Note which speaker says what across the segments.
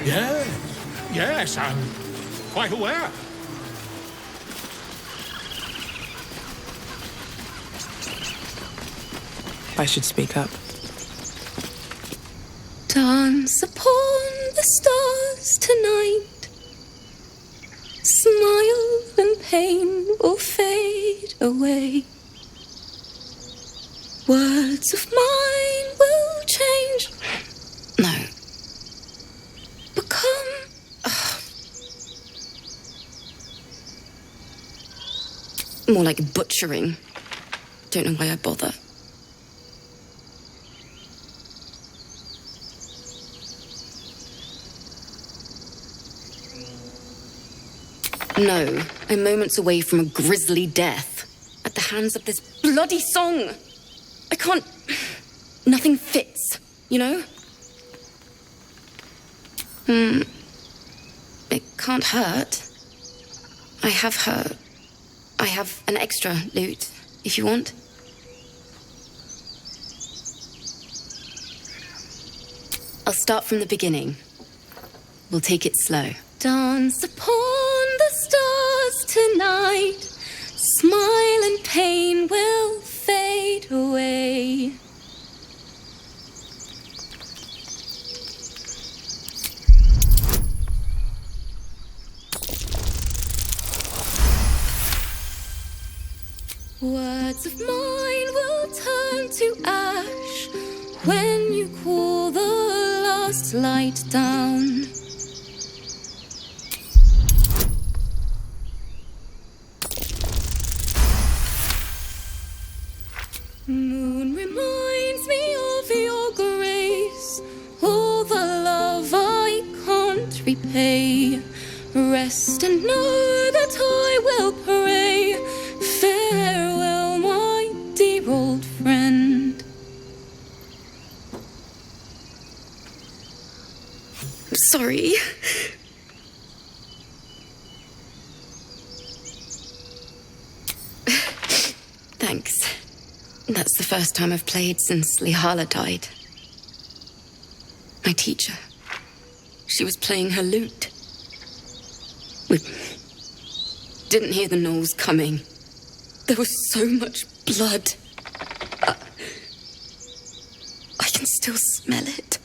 Speaker 1: Yes, yes, I'm quite aware.
Speaker 2: I should speak up.
Speaker 3: Dance upon the stars tonight. Smile and pain will fade away. Words of mine will change. No. Become. More like butchering. Don't know why I bother. No, I'm moments away from a grisly death. At the hands of this bloody song. I can't... Nothing fits, you know? It can't hurt. I have an extra lute, if you want. I'll start from the beginning. We'll take it slow. Dance upon the stars tonight. Smile and pain will fade away. Words of mine will turn to ash when you cool the last light down. Moon reminds me of your grace, all the love I can't repay. Rest and know that I will pray. Farewell, my dear old friend. I'm sorry. Thanks. That's the first time I've played since Lihala died. My teacher. She was playing her lute. We didn't hear the gnolls coming. There was so much blood. I can still smell it.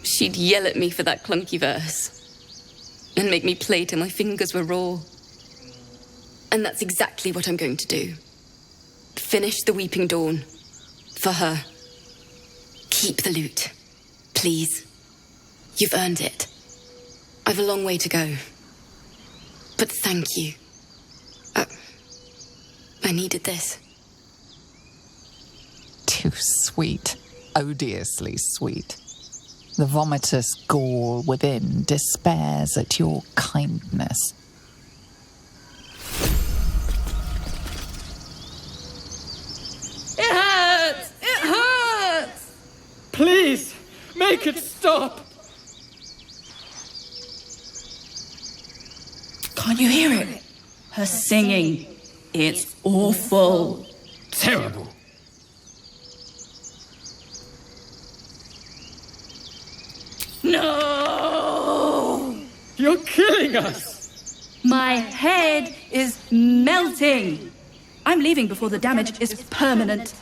Speaker 3: She'd yell at me for that clunky verse. And make me play till my fingers were raw. And that's exactly what I'm going to do. Finish the Weeping Dawn. For her. Keep the lute. Please. You've earned it. I've a long way to go. But thank you. I needed this.
Speaker 4: Too sweet. Odiously sweet. The vomitous gall within despairs at your kindness.
Speaker 5: It hurts! It hurts! Please, make it stop!
Speaker 6: Can't you hear it? Her singing. It's awful.
Speaker 1: Terrible.
Speaker 6: No!
Speaker 5: You're killing us!
Speaker 6: My head is melting. I'm leaving before the damage is permanent.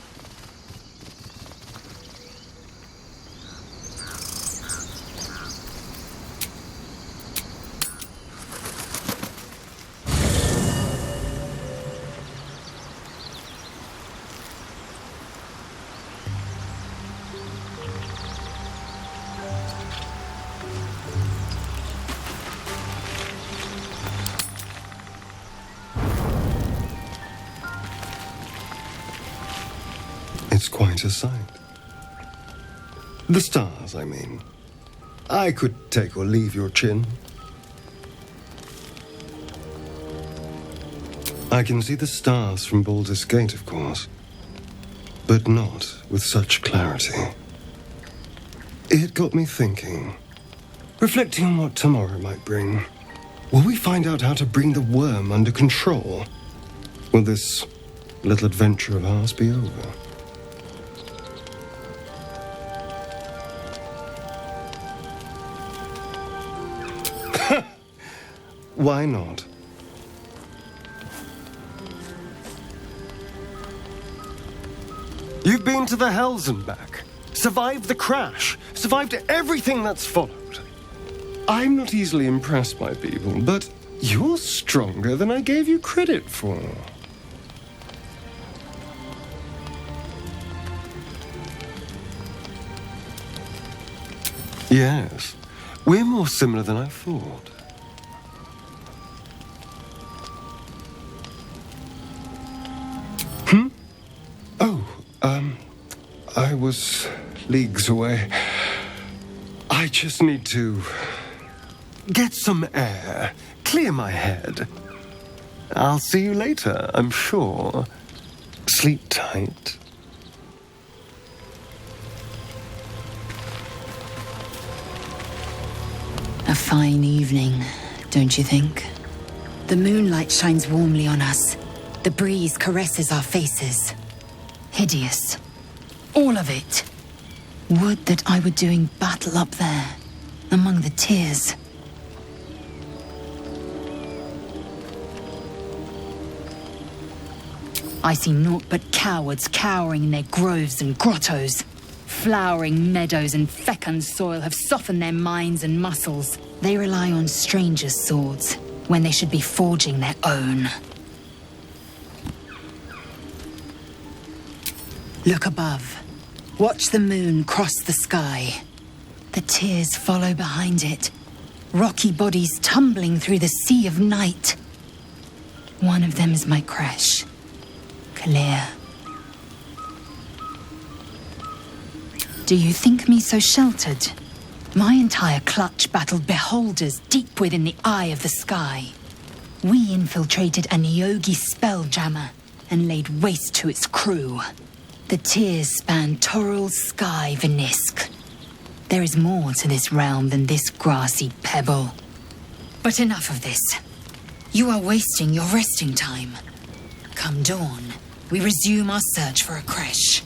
Speaker 7: It's quite a sight. The stars, I mean. I could take or leave your chin. I can see the stars from Baldur's Gate, of course, but not with such clarity. It got me thinking, reflecting on what tomorrow might bring. Will we find out how to bring the worm under control? Will this little adventure of ours be over? why not? You've been to the Hells and back, survived the crash, survived everything that's followed. I'm not easily impressed by people, but you're stronger than I gave you credit for. Yes, we're more similar than I thought. I was leagues away. I just need to get some air, clear my head. I'll see you later, I'm sure. Sleep tight.
Speaker 8: A fine evening, don't you think? The moonlight shines warmly on us. The breeze caresses our faces. Hideous. All of it. Would that I were doing battle up there, among the tears. I see naught but cowards cowering in their groves and grottos. Flowering meadows and fecund soil have softened their minds and muscles. They rely on strangers' swords when they should be forging their own. Look above. Watch the moon cross the sky. The tears follow behind it. Rocky bodies tumbling through the sea of night. One of them is my creche. Clear. Do you think me so sheltered? My entire clutch battled beholders deep within the eye of the sky. We infiltrated a Neogi spelljammer and laid waste to its crew. The tears span Toral's sky, Venisk. There is more to this realm than this grassy pebble. But enough of this. You are wasting your resting time. Come dawn, we resume our search for a creche.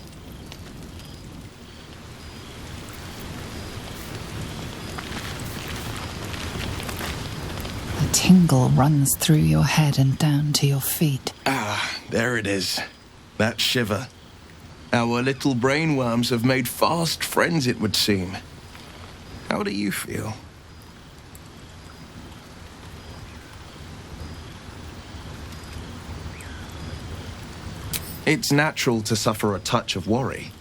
Speaker 4: A tingle runs through your head and down to your feet.
Speaker 9: Ah, there it is. That shiver. Our little brainworms have made fast friends, it would seem. How do you feel? It's natural to suffer a touch of worry,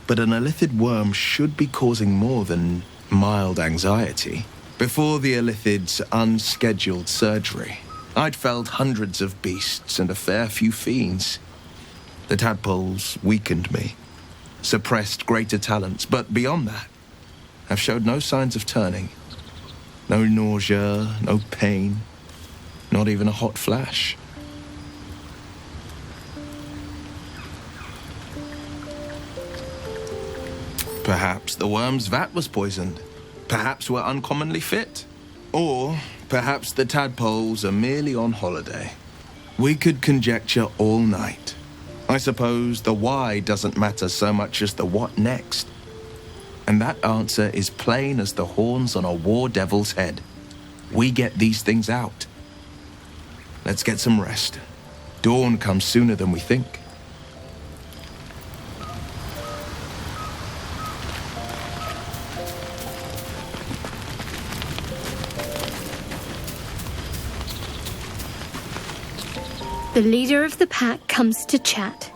Speaker 9: but an illithid worm should be causing more than mild anxiety. Before the illithid's unscheduled surgery, I'd felled hundreds of beasts and a fair few fiends. The tadpoles weakened me, suppressed greater talents, but beyond that, I've showed no signs of turning. No nausea, no pain, not even a hot flash. Perhaps the worm's vat was poisoned. Perhaps we're uncommonly fit. Or perhaps the tadpoles are merely on holiday. We could conjecture all night. I suppose the why doesn't matter so much as the what next. And that answer is plain as the horns on a war devil's head. We get these things out. Let's get some rest. Dawn comes sooner than we think.
Speaker 10: The leader of the pack comes to chat.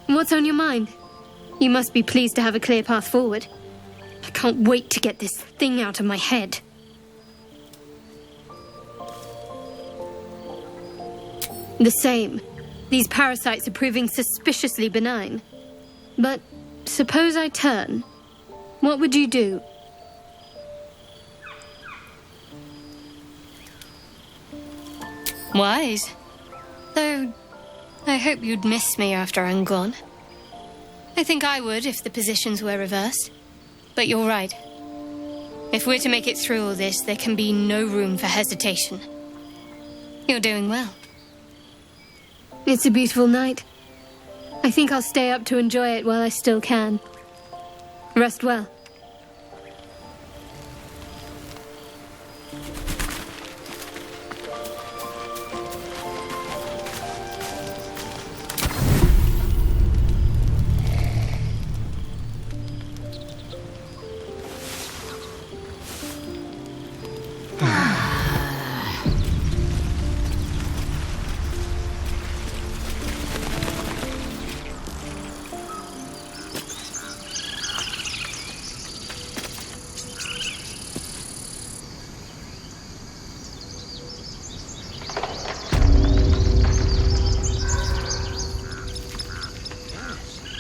Speaker 10: What's on your mind? You must be pleased to have a clear path forward. I can't wait to get this thing out of my head. The same. These parasites are proving suspiciously benign. But suppose I turn. What would you do? Wise. Though, I hope you'd miss me after I'm gone. I think I would if the positions were reversed. But you're right. If we're to make it through all this, there can be no room for hesitation. You're doing well. It's a beautiful night. I think I'll stay up to enjoy it while I still can. Rest well.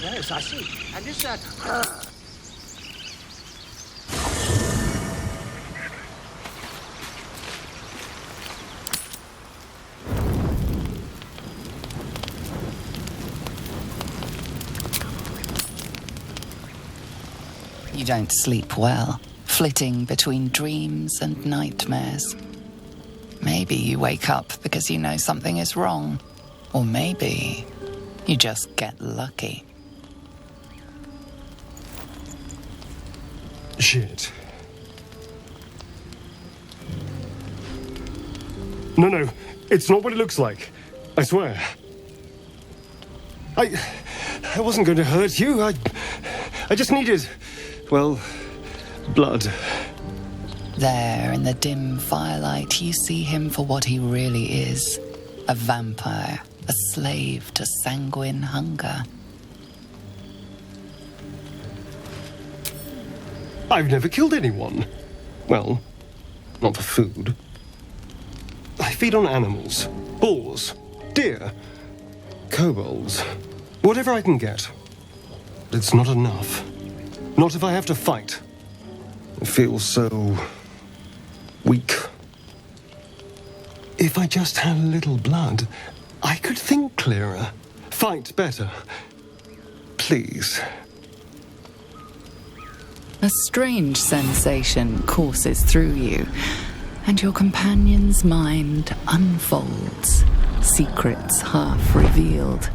Speaker 1: Yes, I see. And is that...
Speaker 4: You don't sleep well, flitting between dreams and nightmares. Maybe you wake up because you know something is wrong. Or maybe you just get lucky.
Speaker 7: Shit. No, it's not what it looks like. I swear. I wasn't going to hurt you. I just needed, well, blood.
Speaker 4: There, in the dim firelight, you see him for what he really is. A vampire, a slave to sanguine hunger.
Speaker 7: I've never killed anyone. Well, not for food. I feed on animals. Boars. Deer. Kobolds. Whatever I can get. But it's not enough. Not if I have to fight. I feel so... weak. If I just had a little blood, I could think clearer. Fight better. Please.
Speaker 4: A strange sensation courses through you, and your companion's mind unfolds, secrets half revealed.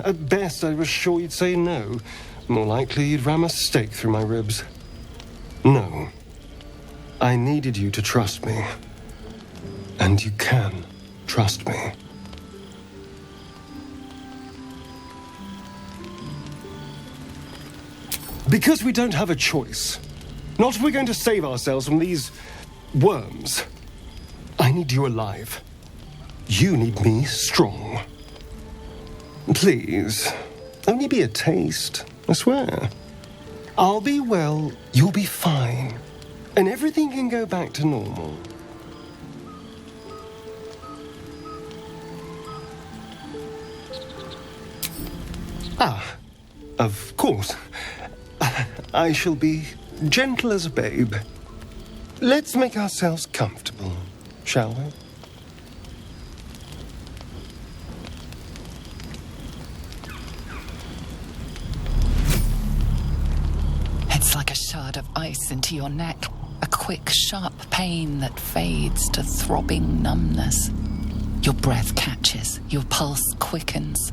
Speaker 7: At best, I was sure you'd say no. More likely, you'd ram a stake through my ribs. No. I needed you to trust me. And you can trust me. Because we don't have a choice. Not if we're going to save ourselves from these... worms. I need you alive. You need me strong. Please, only be a taste, I swear. I'll be well, you'll be fine. And everything can go back to normal. Ah, of course. I shall be gentle as a babe. Let's make ourselves comfortable, shall we?
Speaker 4: It's like a shard of ice into your neck, a quick, sharp pain that fades to throbbing numbness. Your breath catches, your pulse quickens.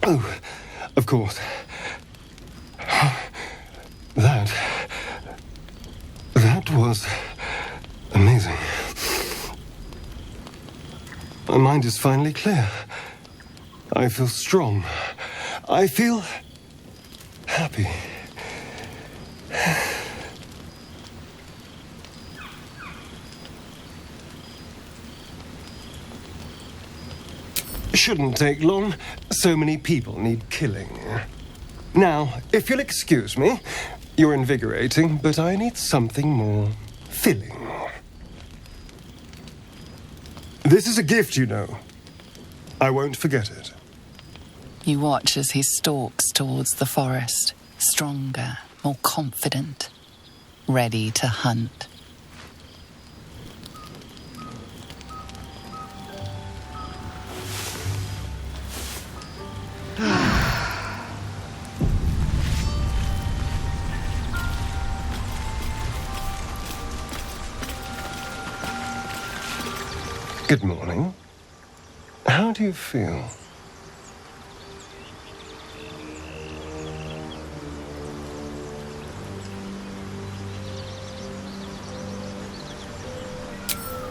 Speaker 7: Oh, of course. That was amazing. My mind is finally clear. I feel strong. I feel happy. Shouldn't take long. So many people need killing. Now, if you'll excuse me, you're invigorating, but I need something more filling. This is a gift, you know. I won't forget it.
Speaker 4: You watch as he stalks towards the forest, stronger, more confident, ready to hunt.
Speaker 7: Good morning. How do you feel?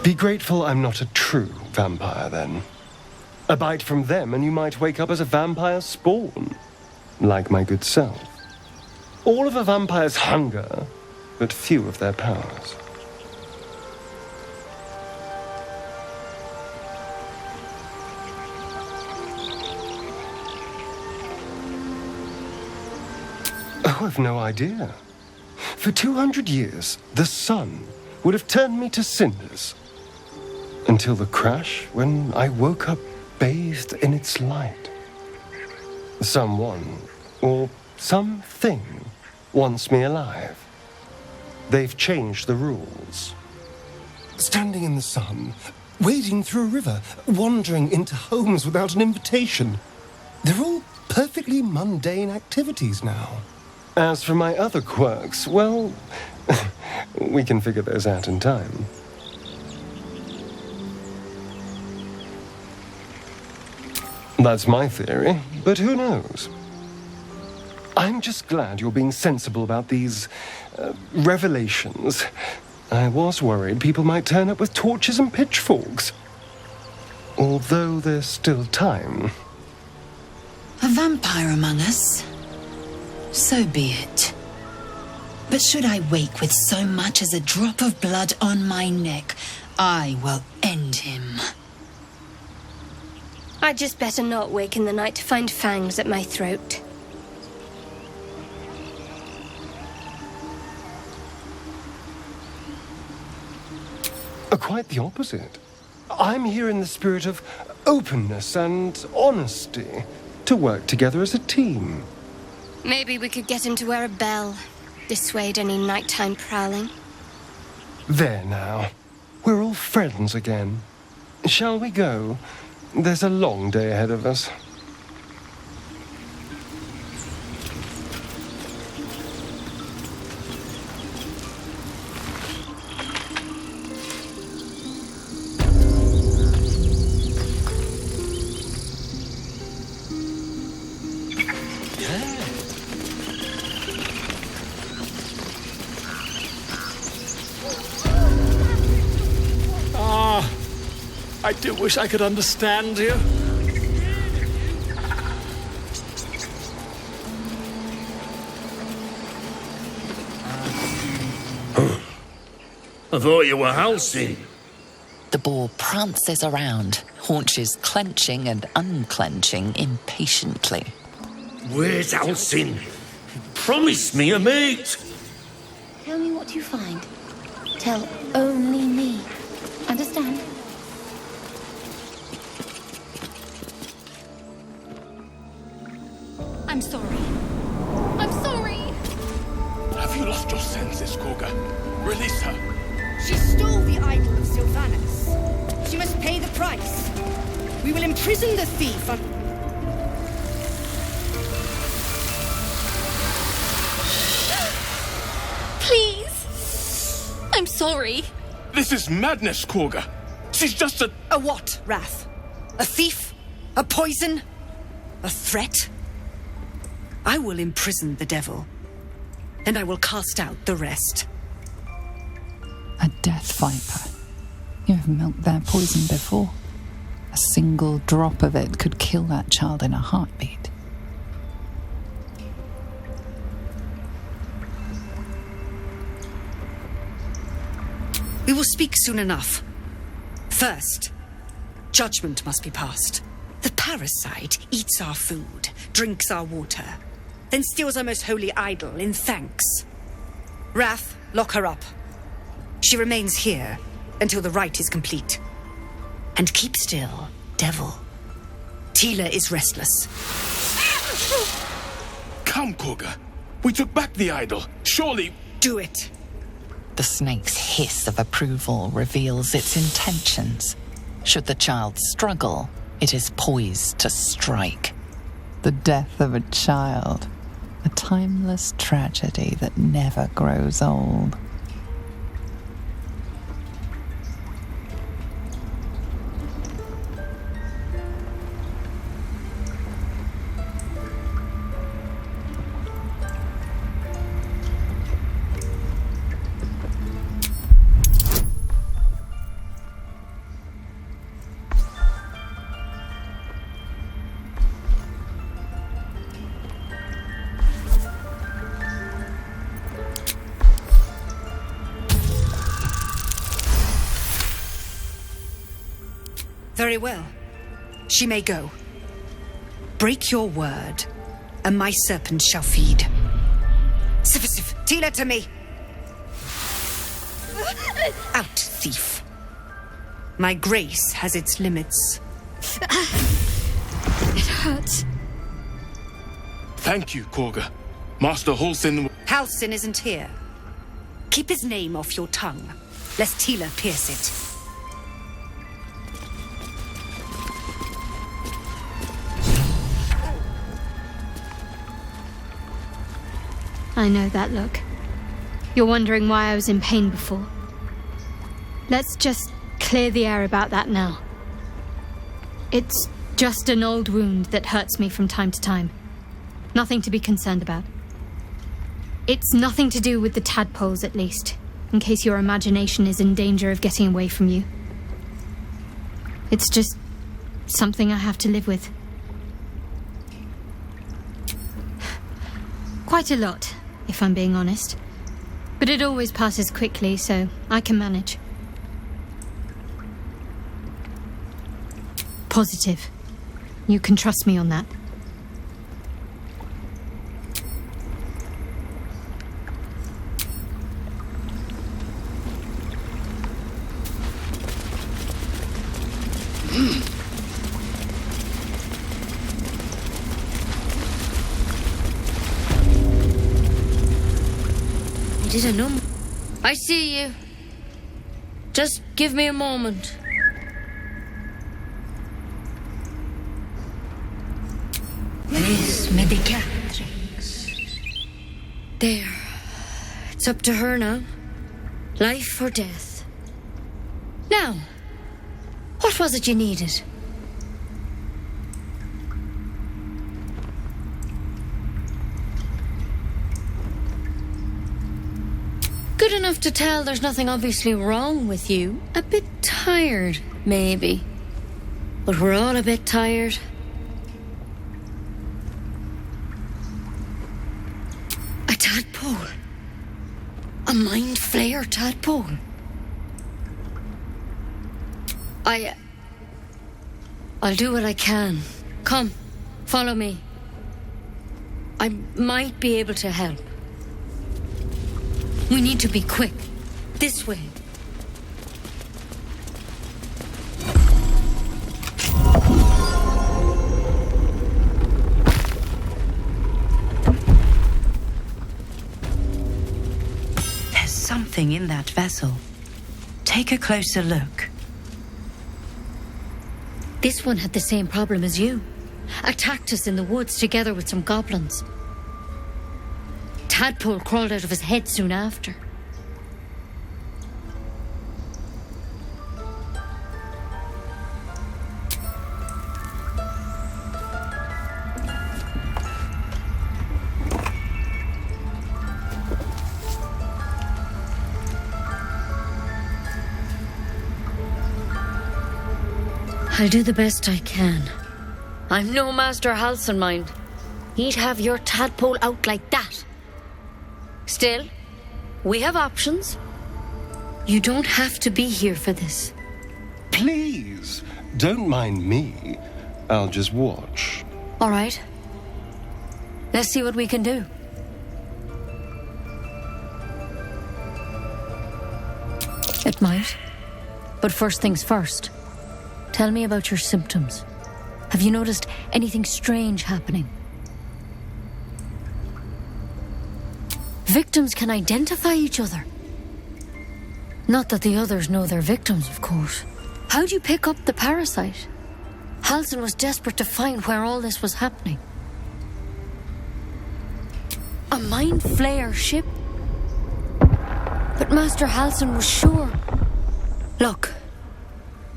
Speaker 7: Be grateful I'm not a true vampire, then. A bite from them and you might wake up as a vampire spawn, like my good self. All of a vampire's hunger, but few of their powers. have no idea. For 200 years, the sun would have turned me to cinders. Until the crash, when I woke up bathed in its light. Someone, or something, wants me alive. They've changed the rules. Standing in the sun, wading through a river, wandering into homes without an invitation. They're all perfectly mundane activities now. As for my other quirks, well, we can figure those out in time. That's my theory, but who knows? I'm just glad you're being sensible about these revelations. I was worried people might turn up with torches and pitchforks. Although there's still time.
Speaker 8: A vampire among us? So be it. But should I wake with so much as a drop of blood on my neck, I will end him.
Speaker 10: I'd just better not wake in the night to find fangs at my throat.
Speaker 7: Quite the opposite. I'm here in the spirit of openness and honesty to work together as a team.
Speaker 10: Maybe we could get him to wear a bell. Dissuade any nighttime prowling.
Speaker 7: There now. We're all friends again. Shall we go? There's a long day ahead of us.
Speaker 1: I do wish I could understand you.
Speaker 11: I thought you were housing.
Speaker 4: The boar prances around, haunches clenching and unclenching impatiently.
Speaker 11: Where's Alcin? Promise me a mate.
Speaker 12: Tell me what you find. Tell only me. Understand?
Speaker 6: I'm sorry. I'm sorry!
Speaker 1: Have you lost your senses, Korga? Release her.
Speaker 13: She stole the idol of Sylvanas. She must pay the price. We will imprison the thief on...
Speaker 3: Please! I'm sorry.
Speaker 1: This is madness, Korga. She's just a...
Speaker 13: A what, Wrath? A thief? A poison? A threat? I will imprison the devil, and I will cast out the rest.
Speaker 4: A death viper. You have milked their poison before. A single drop of it could kill that child in a heartbeat.
Speaker 13: We will speak soon enough. First, judgment must be passed. The parasite eats our food, drinks our water, then steals our most holy idol in thanks. Wrath, lock her up. She remains here until the rite is complete. And keep still, devil. Tila is restless.
Speaker 1: Come, Korga. We took back the idol. Surely...
Speaker 13: Do it.
Speaker 4: The snake's hiss of approval reveals its intentions. Should the child struggle, it is poised to strike. The death of a child. A timeless tragedy that never grows old.
Speaker 13: Very well. She may go. Break your word, and my serpent shall feed. Sif, Tila to me! Out, thief. My grace has its limits.
Speaker 10: It hurts.
Speaker 11: Thank you, Korga. Master Halsin...
Speaker 13: Halsin isn't here. Keep his name off your tongue, lest Tila pierce it.
Speaker 10: I know that look. You're wondering why I was in pain before. Let's just clear the air about that now. It's just an old wound that hurts me from time to time. Nothing to be concerned about. It's nothing to do with the tadpoles, at least, in case your imagination is in danger of getting away from you. It's just something I have to live with. Quite a lot, if I'm being honest. But it always passes quickly, so I can manage. Positive. You can trust me on that.
Speaker 14: Did I know? I see you. Just give me a moment.
Speaker 12: Miss Medicatrix.
Speaker 14: There. It's up to her now. Life or death. Now, what was it you needed? Good enough to tell there's nothing obviously wrong with you. A bit tired, maybe. But we're all a bit tired. A tadpole. A mind flayer tadpole. I'll do what I can. Come, follow me. I might be able to help. We need to be quick. This way.
Speaker 8: There's something in that vessel. Take a closer look.
Speaker 14: This one had the same problem as you. Attacked us in the woods together with some goblins. Tadpole crawled out of his head soon after. I'll do the best I can. I'm no Master Halsin, mind. He'd have your tadpole out like that. Still, we have options. You don't have to be here for this.
Speaker 7: Please, don't mind me. I'll just watch.
Speaker 14: All right. Let's see what we can do. It might. But first things first. Tell me about your symptoms. Have you noticed anything strange happening? Victims can identify each other. Not that the others know they're victims, of course. How'd you pick up the parasite? Halsin was desperate to find where all this was happening. A mind flayer ship? But Master Halsin was sure. Look,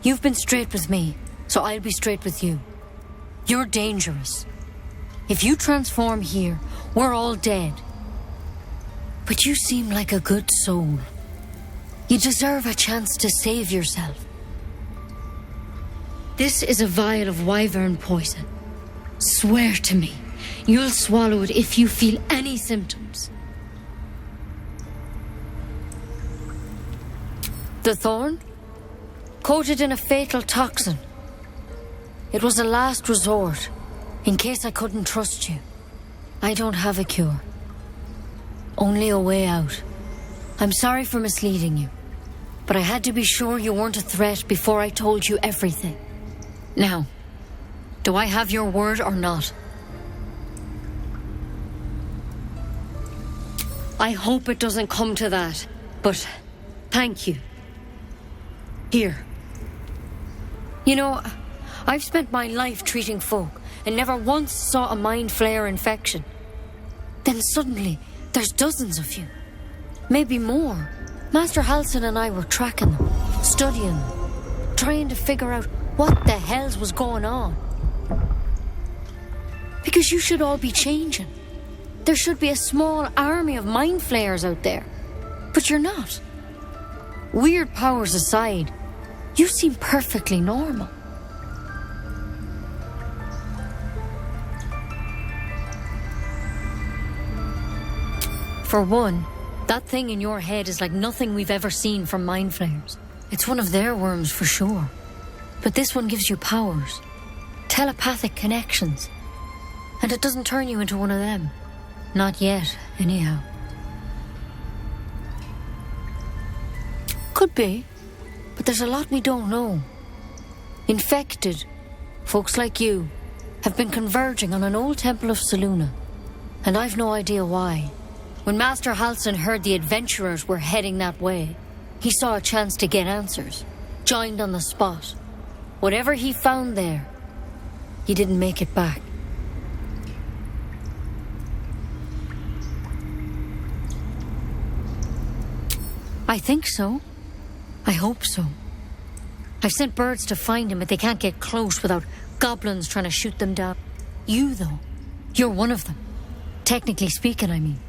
Speaker 14: you've been straight with me, so I'll be straight with you. You're dangerous. If you transform here, we're all dead. But you seem like a good soul. You deserve a chance to save yourself. This is a vial of wyvern poison. Swear to me, you'll swallow it if you feel any symptoms. The thorn? Coated in a fatal toxin. It was a last resort, in case I couldn't trust you. I don't have a cure. only a way out. I'm sorry for misleading you, but I had to be sure you weren't a threat before I told you everything. Now, do I have your word or not? I hope it doesn't come to that, but thank you. Here. You know, I've spent my life treating folk and never once saw a mind flayer infection. Then suddenly, there's dozens of you. Maybe more. Master Halsin and I were tracking them, studying them, trying to figure out what the hells was going on. Because you should all be changing. There should be a small army of mind flayers out there. But you're not. Weird powers aside, you seem perfectly normal. For one, that thing in your head is like nothing we've ever seen from mind flayers. It's one of their worms for sure. But this one gives you powers. Telepathic connections. And it doesn't turn you into one of them. Not yet, anyhow. Could be, but there's a lot we don't know. Infected, folks like you, have been converging on an old temple of Selûne, and I've no idea why. When Master Halsin heard the adventurers were heading that way, he saw a chance to get answers, joined on the spot. Whatever he found there, he didn't make it back. I think so. I hope so. I've sent birds to find him, but they can't get close without goblins trying to shoot them down. You, though, you're one of them. Technically speaking, I mean.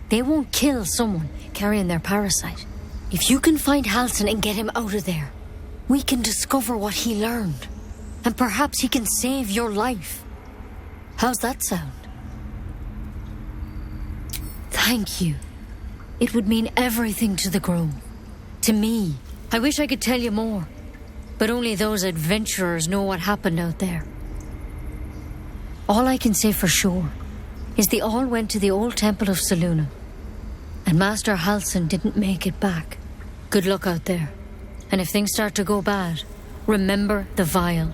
Speaker 14: They won't kill someone carrying their parasite. If you can find Halsin and get him out of there, we can discover what he learned. And perhaps he can save your life. How's that sound? Thank you. It would mean everything to the Grove. To me. I wish I could tell you more. But only those adventurers know what happened out there. All I can say for sure is they all went to the old temple of Selûne. And Master Halsin didn't make it back. Good luck out there. And if things start to go bad, remember the vial.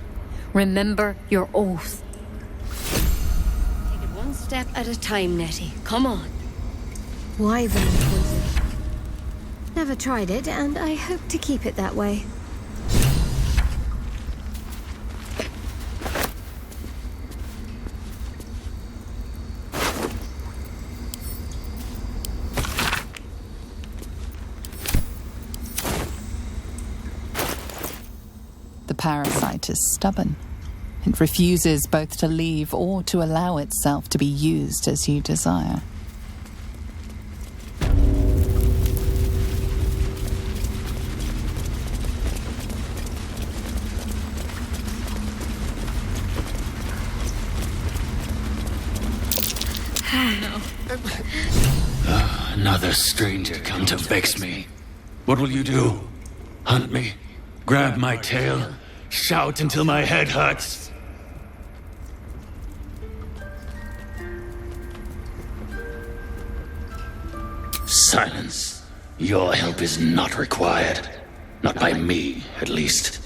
Speaker 14: Remember your oath.
Speaker 13: Take it one step at a time, Nettie. Come on.
Speaker 15: Wyvern poison. Never tried it, and I hope to keep it that way.
Speaker 4: The parasite is stubborn. It refuses both to leave or to allow itself to be used as you desire.
Speaker 16: Another stranger come to vex me. What will you do? Hunt me? Grab my tail? Shout until my head hurts? Silence. Your help is not required. Not by me, at least.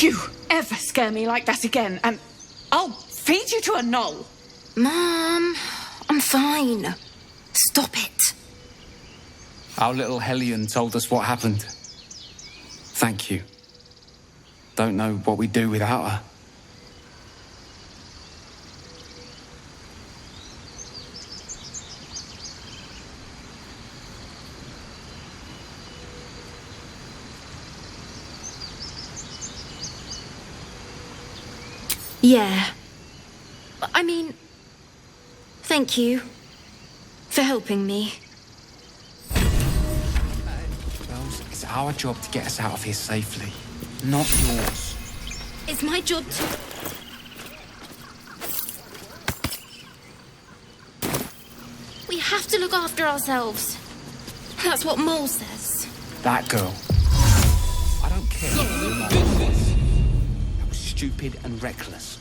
Speaker 17: You ever scare me like that again, and I'll feed you to a knoll.
Speaker 18: Mom, I'm fine. Stop it.
Speaker 19: Our little Hellion told us what happened. Thank you. Don't know what we'd do without her.
Speaker 18: Yeah. I mean, thank you for helping me.
Speaker 19: Rose, it's our job to get us out of here safely, not yours.
Speaker 18: It's my job to... We have to look after ourselves. That's what Mole says.
Speaker 19: That girl. I don't care. That was stupid and reckless.